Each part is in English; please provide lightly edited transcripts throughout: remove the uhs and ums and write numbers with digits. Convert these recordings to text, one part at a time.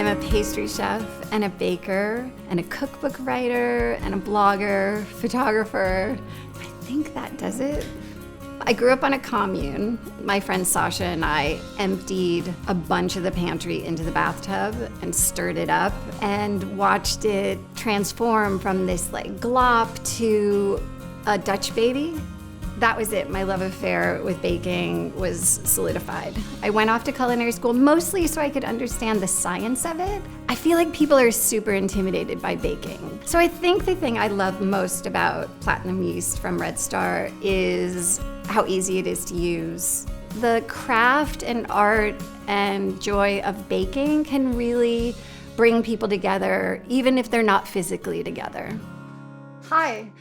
I'm a pastry chef and a baker and a cookbook writer and a blogger, photographer. I think that does it. I grew up on a commune. My friend Sasha and I emptied a bunch of the pantry into the bathtub and stirred it up and watched it transform from this glop to a Dutch baby. That was it. My love affair with baking was solidified. I went off to culinary school mostly so I could understand the science of it. I feel like people are super intimidated by baking. So I think the thing I love most about Platinum Yeast from Red Star is how easy it is to use. The craft and art and joy of baking can really bring people together, even if they're not physically together. Hi.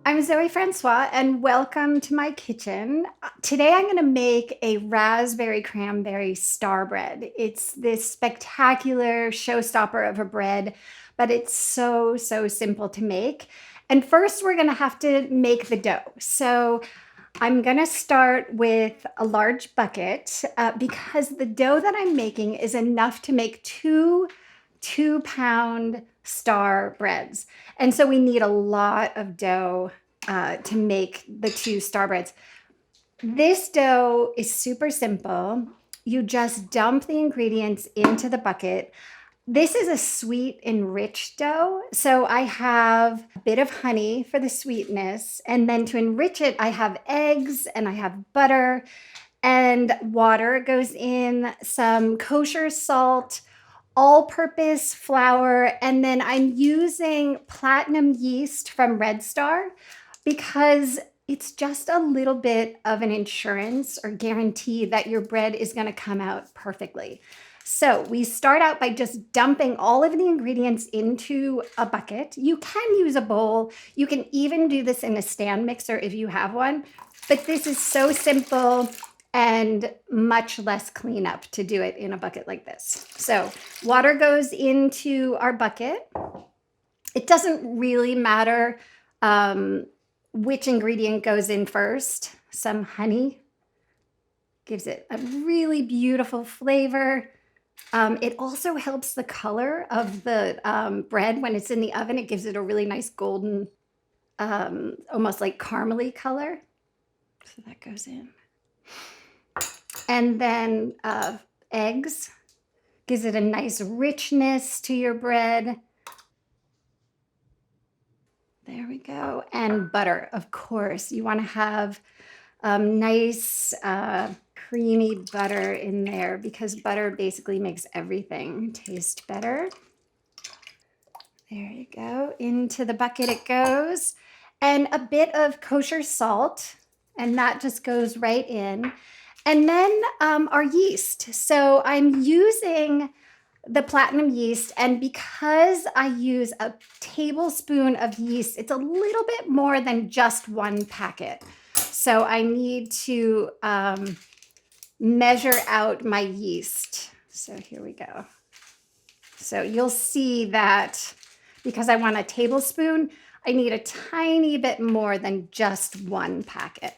I'm Zoe Franc, and welcome to my kitchen. Today I'm going to make a raspberry cranberry star bread. It's this spectacular showstopper of a bread, but it's so simple to make. And first we're going to have to make the dough. So I'm going to start with a large bucket because the dough that I'm making is enough to make two 2-pound star breads. And so we need a lot of dough to make the 2 star breads. This dough is super simple. You just dump the ingredients into the bucket. This is a sweet enriched dough. So I have a bit of honey for the sweetness. And then to enrich it, I have eggs and I have butter and water goes in, some kosher salt, all-purpose flour, and then I'm using Platinum Yeast from Red Star because it's just a little bit of an insurance or guarantee that your bread is going to come out perfectly. So we start out by just dumping all of the ingredients into a bucket. You can use a bowl. You can even do this in a stand mixer if you have one, but this is so simple and much less cleanup to do it in a bucket like this. So water goes into our bucket. It doesn't really matter which ingredient goes in first. Some honey gives it a really beautiful flavor. It also helps the color of the bread when it's in the oven. It gives it a really nice golden, almost like caramely color. So that goes in. And then eggs gives it a nice richness to your bread. There we go. And butter, of course. You want to have nice creamy butter in there because butter basically makes everything taste better. There you go. Into the bucket it goes. And a bit of kosher salt, and that just goes right in. And then our yeast. So I'm using the Platinum Yeast, and because I use a tablespoon of yeast, it's a little bit more than just 1 packet. So I need to measure out my yeast. So here we go. So you'll see that because I want a tablespoon, I need a tiny bit more than just 1 packet.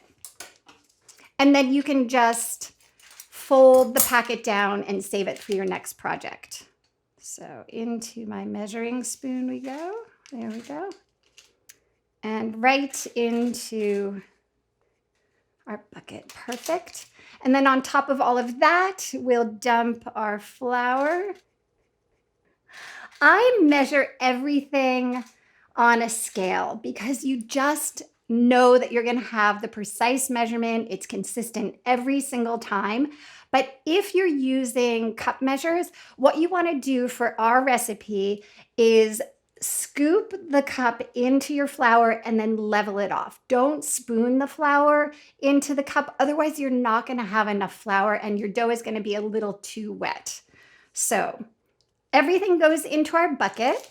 And then you can just fold the packet down and save it for your next project. So into my measuring spoon we go. There we go. And right into our bucket. Perfect. And then on top of all of that, we'll dump our flour. I measure everything on a scale because you just know that you're going to have the precise measurement. It's consistent every single time. But if you're using cup measures, what you want to do for our recipe is scoop the cup into your flour and then level it off. Don't spoon the flour into the cup. Otherwise, you're not going to have enough flour and your dough is going to be a little too wet. So everything goes into our bucket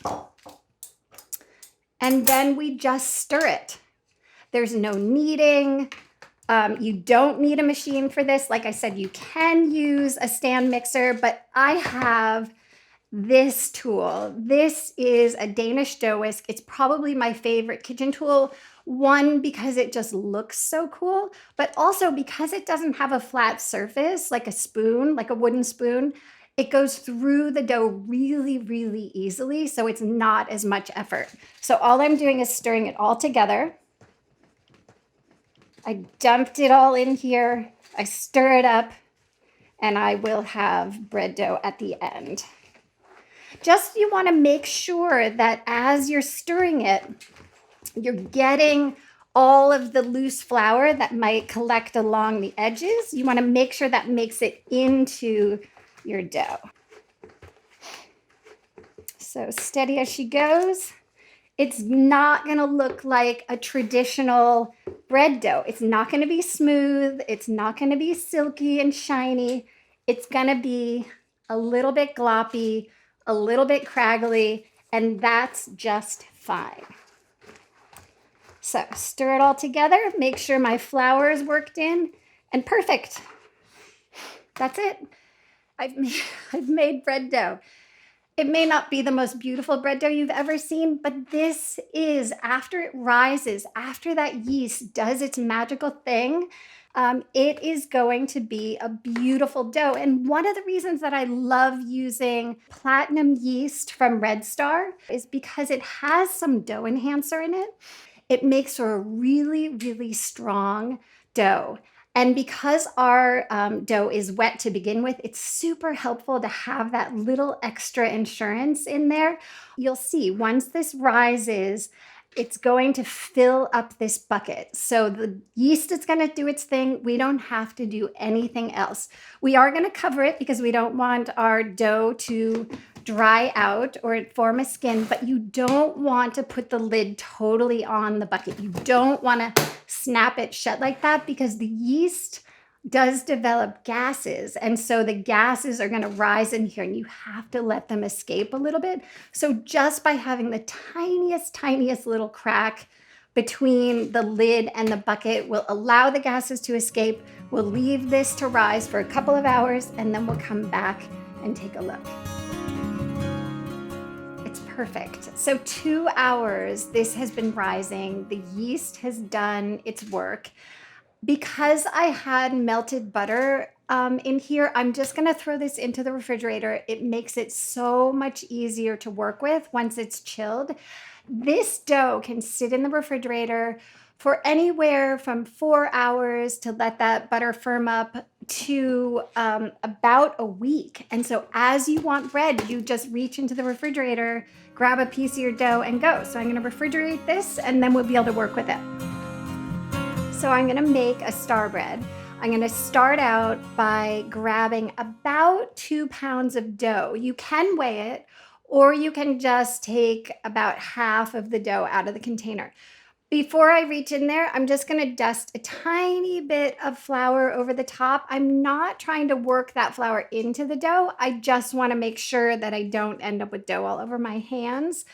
and then we just stir it. There's no kneading. You don't need a machine for this. Like I said, you can use a stand mixer, but I have this tool. This is a Danish dough whisk. It's probably my favorite kitchen tool. One, because it just looks so cool, but also because it doesn't have a flat surface like a spoon, like a wooden spoon. it goes through the dough really, really easily, so it's not as much effort. So all I'm doing is stirring it all together. I dumped it all in here. I stir it up, and I will have bread dough at the end. Just you want to make sure that as you're stirring it, you're getting all of the loose flour that might collect along the edges. You want to make sure that makes it into your dough. So steady as she goes. It's not going to look like a traditional bread dough. It's not going to be smooth. It's not going to be silky and shiny. It's going to be a little bit gloppy, a little bit craggly, and that's just fine. So stir it all together. Make sure my flour is worked in, and perfect. That's it. I've made bread dough. It may not be the most beautiful bread dough you've ever seen, but this is, after it rises, after that yeast does its magical thing, it is going to be a beautiful dough. And one of the reasons that I love using platinum yeast from Red Star is because it has some dough enhancer in it. It makes for a really, really strong dough. And because our dough is wet to begin with, it's super helpful to have that little extra insurance in there. You'll see once this rises, it's going to fill up this bucket. So the yeast is going to do its thing. We don't have to do anything else. We are going to cover it because we don't want our dough to dry out or form a skin, but you don't want to put the lid totally on the bucket. You don't want to snap it shut like that because the yeast does develop gases. And so the gases are going to rise in here and you have to let them escape a little bit. So just by having the tiniest little crack between the lid and the bucket will allow the gases to escape. We'll leave this to rise for a couple of hours and then we'll come back and take a look. Perfect. So 2 hours, this has been rising. The yeast has done its work. Because I had melted butter in here, I'm just going to throw this into the refrigerator. It makes it so much easier to work with once it's chilled. This dough can sit in the refrigerator for anywhere from 4 hours to let that butter firm up to about a week. And so as you want bread, you just reach into the refrigerator, grab a piece of your dough and go. So I'm going to refrigerate this and then we'll be able to work with it. So I'm going to make a star bread. I'm going to start out by grabbing about 2 pounds of dough. You can weigh it, or you can just take about half of the dough out of the container. Before I reach in there, I'm just going to dust a tiny bit of flour over the top. I'm not trying to work that flour into the dough. I just want to make sure that I don't end up with dough all over my hands.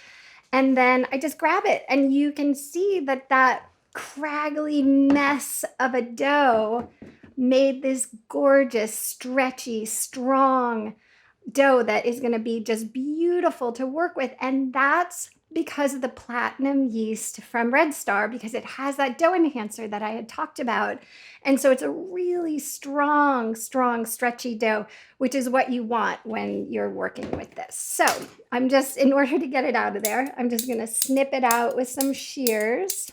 And then I just grab it, and you can see that that craggly mess of a dough made this gorgeous, stretchy, strong dough that is going to be just beautiful to work with. And that's because of the platinum yeast from Red Star, because it has that dough enhancer that I had talked about. And so it's a really strong, stretchy dough, which is what you want when you're working with this. So I'm just, in order to get it out of there, I'm just going to snip it out with some shears.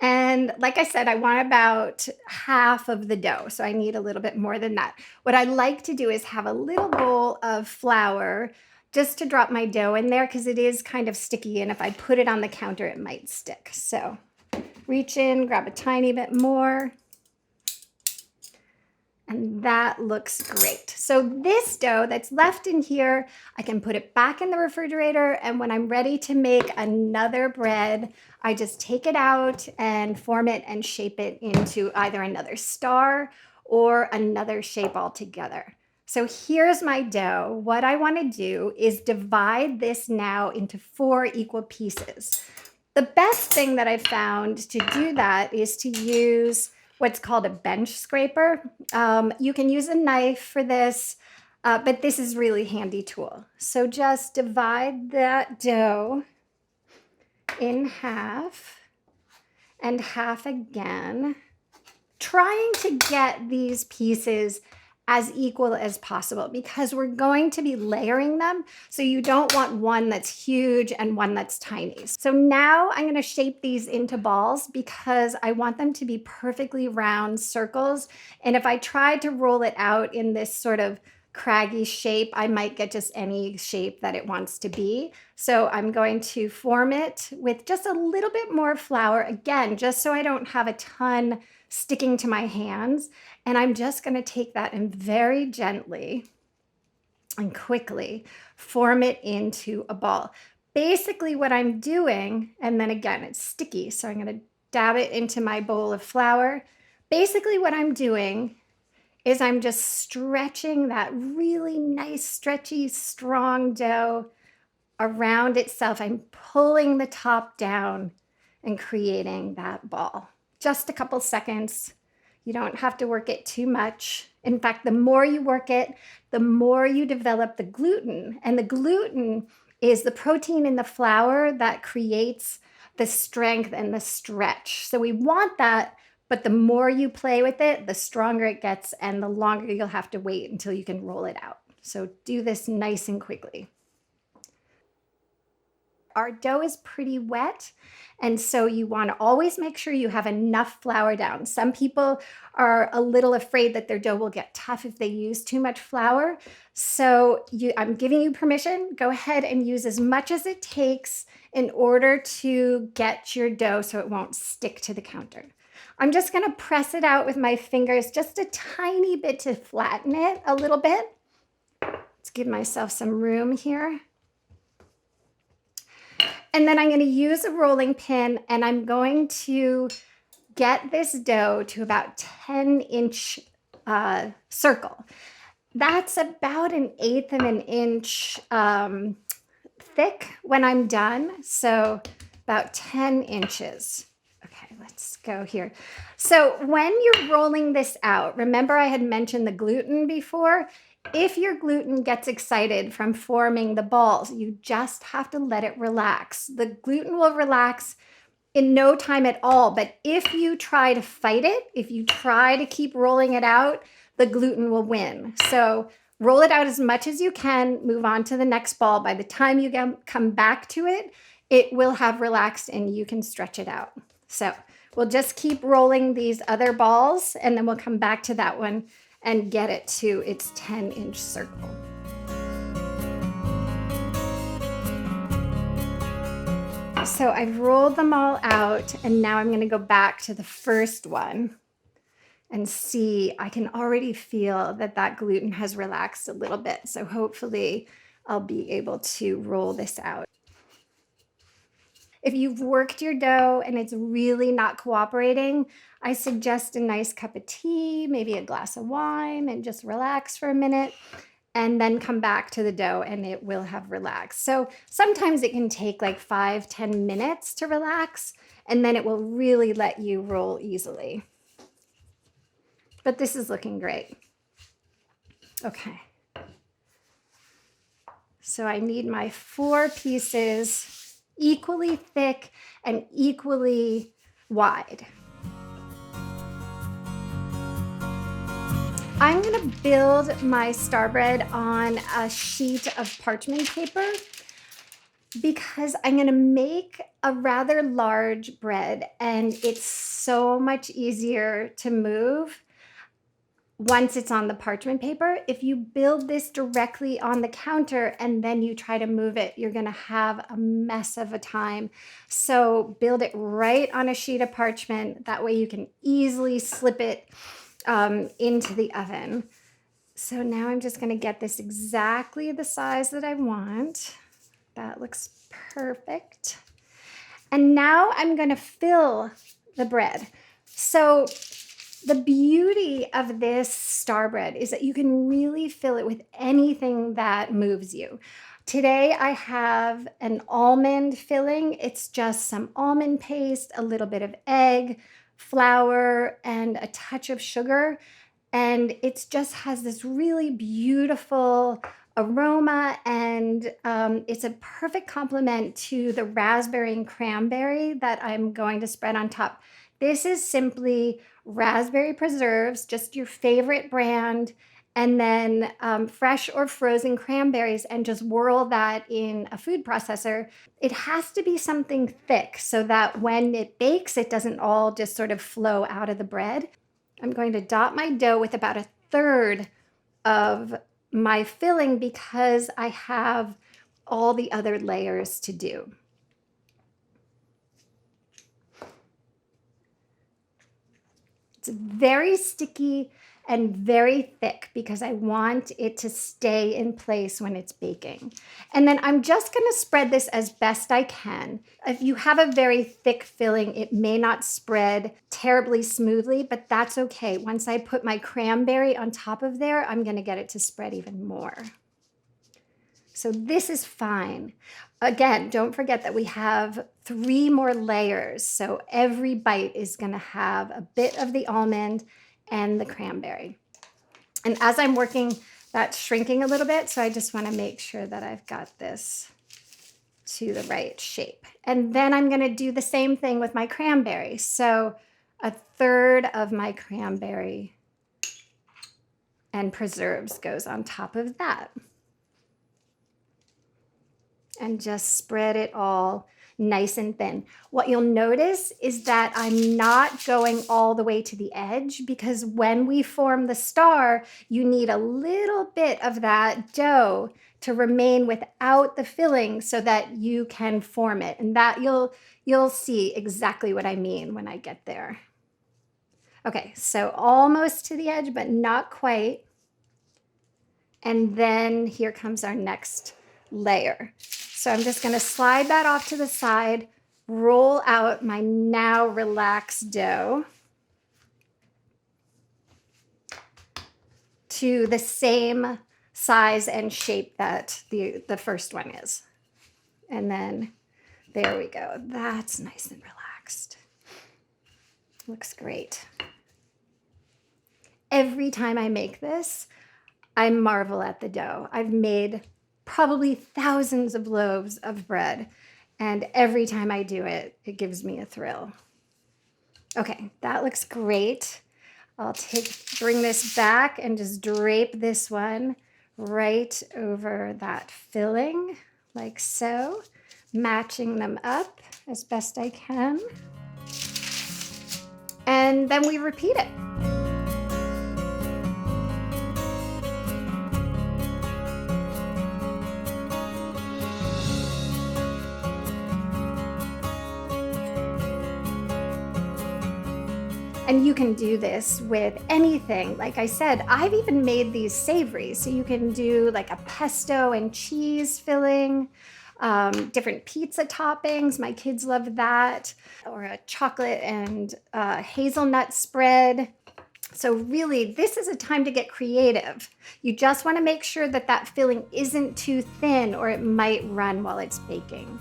And like I said, I want about half of the dough, so I need a little bit more than that. What I like to do is have a little bowl of flour just to drop my dough in there because it is kind of sticky, and if I put it on the counter, it might stick. So reach in, grab a tiny bit more, and that looks great. So this dough that's left in here, I can put it back in the refrigerator, and when I'm ready to make another bread, I just take it out and form it and shape it into either another star or another shape altogether. So here's my dough. What I want to do is divide this now into 4 equal pieces. The best thing that I've found to do that is to use what's called a bench scraper. You can use a knife for this, but this is a really handy tool. So just divide that dough in half and half again, trying to get these pieces as equal as possible because we're going to be layering them. So you don't want one that's huge and one that's tiny. So now I'm going to shape these into balls because I want them to be perfectly round circles. And if I tried to roll it out in this sort of craggy shape, I might get just any shape that it wants to be. So I'm going to form it with just a little bit more flour, again, just so I don't have a ton sticking to my hands. And I'm just going to take that and very gently and quickly form it into a ball. Basically what I'm doing, and then again, it's sticky, so I'm going to dab it into my bowl of flour. Basically what I'm doing is I'm just stretching that really nice, stretchy, strong dough around itself. I'm pulling the top down and creating that ball. Just a couple seconds. You don't have to work it too much. In fact, the more you work it, the more you develop the gluten. And the gluten is the protein in the flour that creates the strength and the stretch. So we want that, but the more you play with it, the stronger it gets and the longer you'll have to wait until you can roll it out. So do this nice and quickly. Our dough is pretty wet, and so you want to always make sure you have enough flour down. Some people are a little afraid that their dough will get tough if they use too much flour. So I'm giving you permission. Go ahead and use as much as it takes in order to get your dough so it won't stick to the counter. I'm just going to press it out with my fingers just a tiny bit to flatten it a little bit. Let's give myself some room here. And then I'm going to use a rolling pin and I'm going to get this dough to about 10-inch circle. That's about 1/8 of an inch thick when I'm done. So about 10 inches. Okay, let's go here. So when you're rolling this out, remember I had mentioned the gluten before? If your gluten gets excited from forming the balls, you just have to let it relax. The gluten will relax in no time at all. But if you try to fight it, if you try to keep rolling it out, the gluten will win. So roll it out as much as you can, move on to the next ball. By the time you come back to it, it will have relaxed and you can stretch it out. So we'll just keep rolling these other balls and then we'll come back to that one and get it to its 10-inch circle. So I've rolled them all out and now I'm going to go back to the first one and see, I can already feel that that gluten has relaxed a little bit. So hopefully I'll be able to roll this out. If you've worked your dough and it's really not cooperating, I suggest a nice cup of tea, maybe a glass of wine, and just relax for a minute and then come back to the dough and it will have relaxed. So sometimes it can take like 5-10 minutes to relax and then it will really let you roll easily. But this is looking great. Okay. So I need my 4 pieces equally thick and equally wide. I'm going to build my star bread on a sheet of parchment paper because I'm going to make a rather large bread and it's so much easier to move once it's on the parchment paper. If you build this directly on the counter and then you try to move it, you're going to have a mess of a time. So build it right on a sheet of parchment. That way you can easily slip it into the oven. So now I'm just going to get this exactly the size that I want. That looks perfect. And now I'm going to fill the bread. So the beauty of this star bread is that you can really fill it with anything that moves you. Today I have an almond filling. It's just some almond paste, a little bit of egg, flour, and a touch of sugar. And it just has this really beautiful aroma and it's a perfect complement to the raspberry and cranberry that I'm going to spread on top. This is simply raspberry preserves, just your favorite brand, and then fresh or frozen cranberries, and just whirl that in a food processor. It has to be something thick so that when it bakes, it doesn't all just sort of flow out of the bread. I'm going to dot my dough with about a third of my filling because I have all the other layers to do. It's very sticky and very thick because I want it to stay in place when it's baking. And then I'm just going to spread this as best I can. If you have a very thick filling, it may not spread terribly smoothly, but that's okay. Once I put my cranberry on top of there, I'm going to get it to spread even more. So this is fine. Again, don't forget that we have 3 more layers. So every bite is going to have a bit of the almond and the cranberry. And as I'm working, that's shrinking a little bit. So I just want to make sure that I've got this to the right shape. And then I'm going to do the same thing with my cranberry. So a third of my cranberry and preserves goes on top of that. And just spread it all nice and thin. What you'll notice is that I'm not going all the way to the edge, because when we form the star, you need a little bit of that dough to remain without the filling so that you can form it. And that you'll see exactly what I mean when I get there. Okay, so almost to the edge, but not quite. And then here comes our next layer. So I'm just going to slide that off to the side, roll out my now relaxed dough to the same size and shape that the first one is. And then there we go. That's nice and relaxed. Looks great. Every time I make this, I marvel at the dough. I've made probably thousands of loaves of bread, and every time I do it, it gives me a thrill. Okay, that looks great. I'll bring this back and just drape this one right over that filling, like so, matching them up as best I can. And then we repeat it. And you can do this with anything. Like I said, I've even made these savory. So you can do like a pesto and cheese filling, different pizza toppings. My kids love that. Or a chocolate and hazelnut spread. So really, this is a time to get creative. You just want to make sure that that filling isn't too thin, or it might run while it's baking.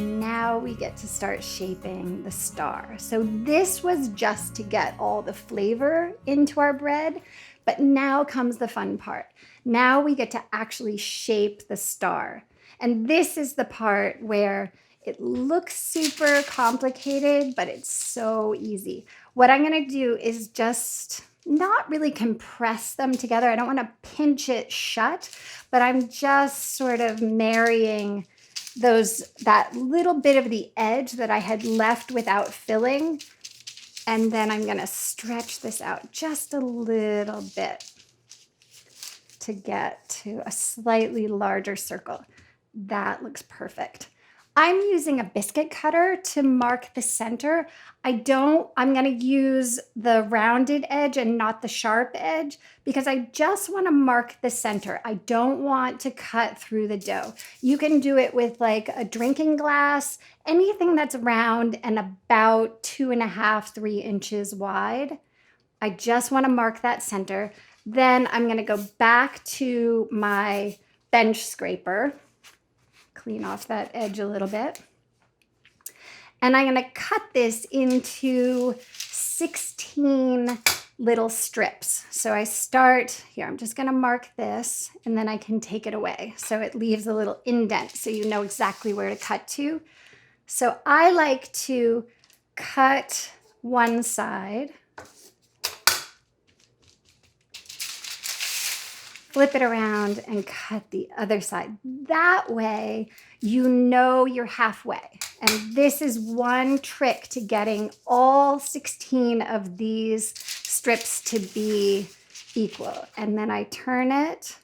Now we get to start shaping the star. So this was just to get all the flavor into our bread, but now comes the fun part. Now we get to actually shape the star. And this is the part where it looks super complicated, but it's so easy. What I'm going to do is just not really compress them together. I don't want to pinch it shut, but I'm just sort of marrying that little bit of the edge that I had left without filling. And then I'm going to stretch this out just a little bit to get to a slightly larger circle. That looks perfect. I'm using a biscuit cutter to mark the center. I'm going to use the rounded edge and not the sharp edge because I just want to mark the center. I don't want to cut through the dough. You can do it with like a drinking glass, anything that's round and about 2.5, 3 inches wide. I just want to mark that center. Then I'm going to go back to my bench scraper. Clean off that edge a little bit. And I'm going to cut this into 16 little strips. So I start here, I'm just gonna mark this and then I can take it away. So it leaves a little indent so you know exactly where to cut to. So I like to cut one side, flip it around and cut the other side. That way, you know you're halfway. And this is one trick to getting all 16 of these strips to be equal. And then I turn it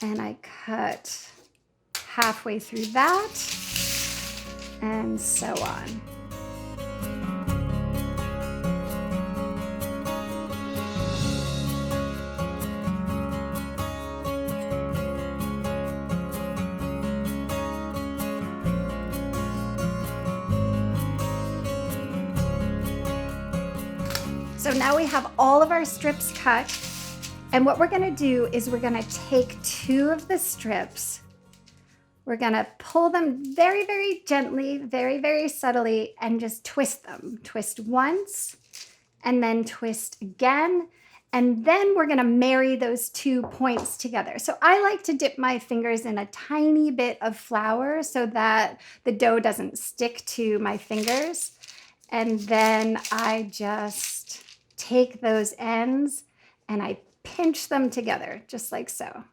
and I cut halfway through that and so on. So now we have all of our strips cut. And what we're gonna do is we're gonna take 2 of the strips, we're gonna pull them very, very gently, very, very subtly, and just twist them. Twist once, and then twist again. And then we're gonna marry those 2 points together. So I like to dip my fingers in a tiny bit of flour so that the dough doesn't stick to my fingers. And then I just take those ends and I pinch them together, just like so.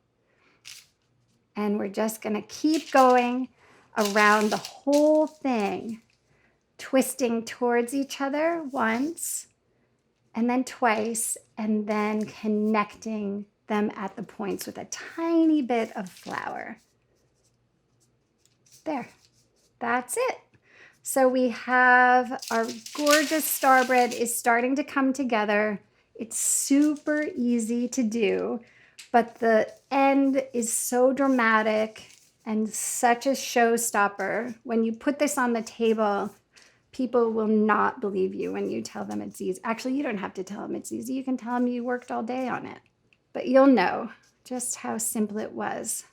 And we're just gonna keep going around the whole thing, twisting towards each other once, and then twice, and then connecting them at the points with a tiny bit of flour. There, that's it. So we have our gorgeous star bread is starting to come together. It's super easy to do, but the end is so dramatic and such a showstopper. When you put this on the table, people will not believe you when you tell them it's easy. Actually, you don't have to tell them it's easy. You can tell them you worked all day on it, but you'll know just how simple it was.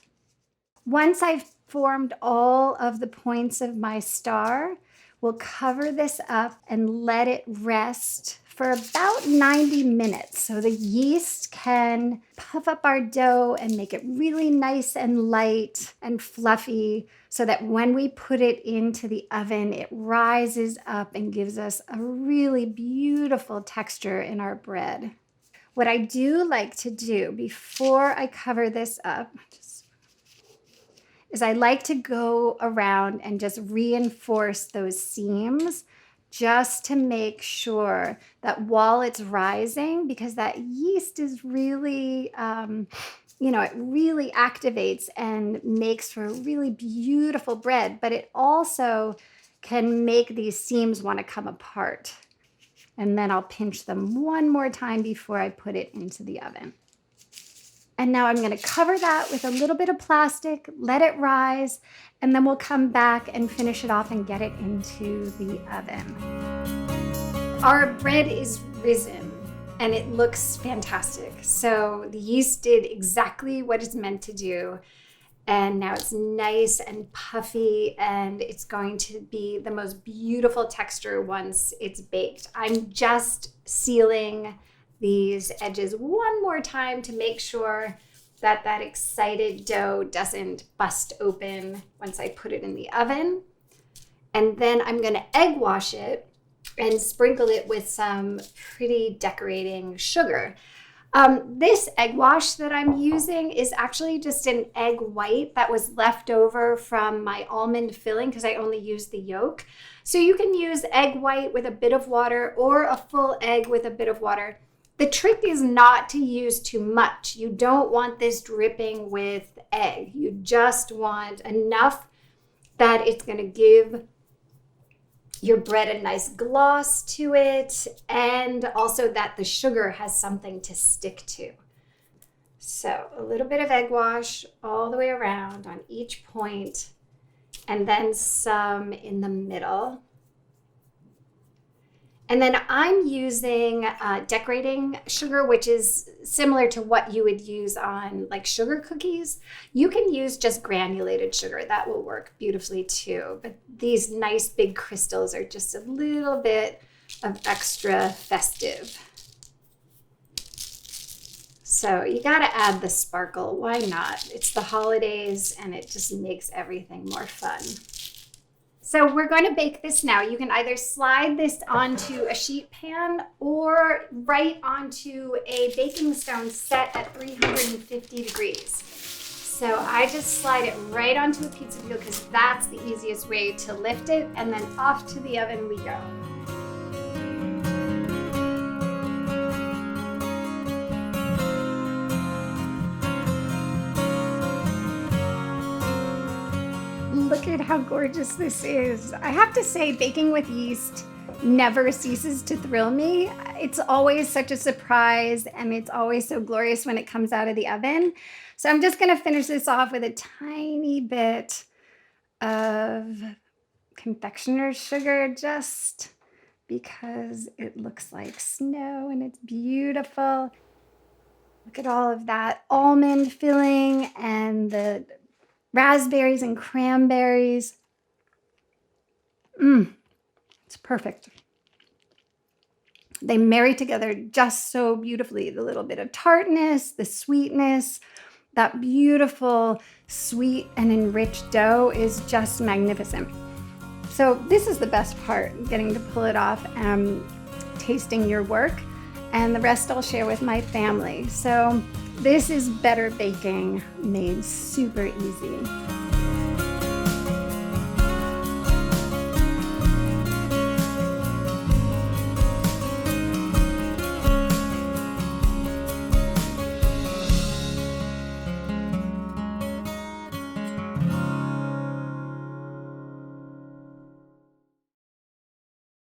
Once I've formed all of the points of my star, we'll cover this up and let it rest for about 90 minutes. So the yeast can puff up our dough and make it really nice and light and fluffy so that when we put it into the oven, it rises up and gives us a really beautiful texture in our bread. What I do like to do before I cover this up, is I like to go around and just reinforce those seams just to make sure that while it's rising, because that yeast is really, it really activates and makes for a really beautiful bread, but it also can make these seams want to come apart. And then I'll pinch them one more time before I put it into the oven. And now I'm going to cover that with a little bit of plastic, let it rise, and then we'll come back and finish it off and get it into the oven. Our bread is risen and it looks fantastic. So the yeast did exactly what it's meant to do. And now it's nice and puffy and it's going to be the most beautiful texture once it's baked. I'm just sealing these edges one more time to make sure that that excited dough doesn't bust open once I put it in the oven. And then I'm gonna egg wash it and sprinkle it with some pretty decorating sugar. This egg wash that I'm using is actually just an egg white that was left over from my almond filling because I only used the yolk. So you can use egg white with a bit of water or a full egg with a bit of water. The trick is not to use too much. You don't want this dripping with egg. You just want enough that it's going to give your bread a nice gloss to it and also that the sugar has something to stick to. So a little bit of egg wash all the way around on each point and then some in the middle. And then I'm using decorating sugar, which is similar to what you would use on like sugar cookies. You can use just granulated sugar. That will work beautifully too. But these nice big crystals are just a little bit of extra festive. So you gotta add the sparkle, why not? It's the holidays and it just makes everything more fun. So we're going to bake this now. You can either slide this onto a sheet pan or right onto a baking stone set at 350 degrees. So I just slide it right onto a pizza wheel because that's the easiest way to lift it, and then off to the oven we go. Look at how gorgeous this is. I have to say, baking with yeast never ceases to thrill me. It's always such a surprise, and it's always so glorious when it comes out of the oven. So I'm just gonna finish this off with a tiny bit of confectioner's sugar, just because it looks like snow and it's beautiful. Look at all of that almond filling and the raspberries and cranberries. It's perfect. They marry together just so beautifully. The little bit of tartness, the sweetness, that beautiful sweet and enriched dough is just magnificent. So this is the best part, getting to pull it off and tasting your work, and the rest I'll share with my family. So this is better baking made super easy.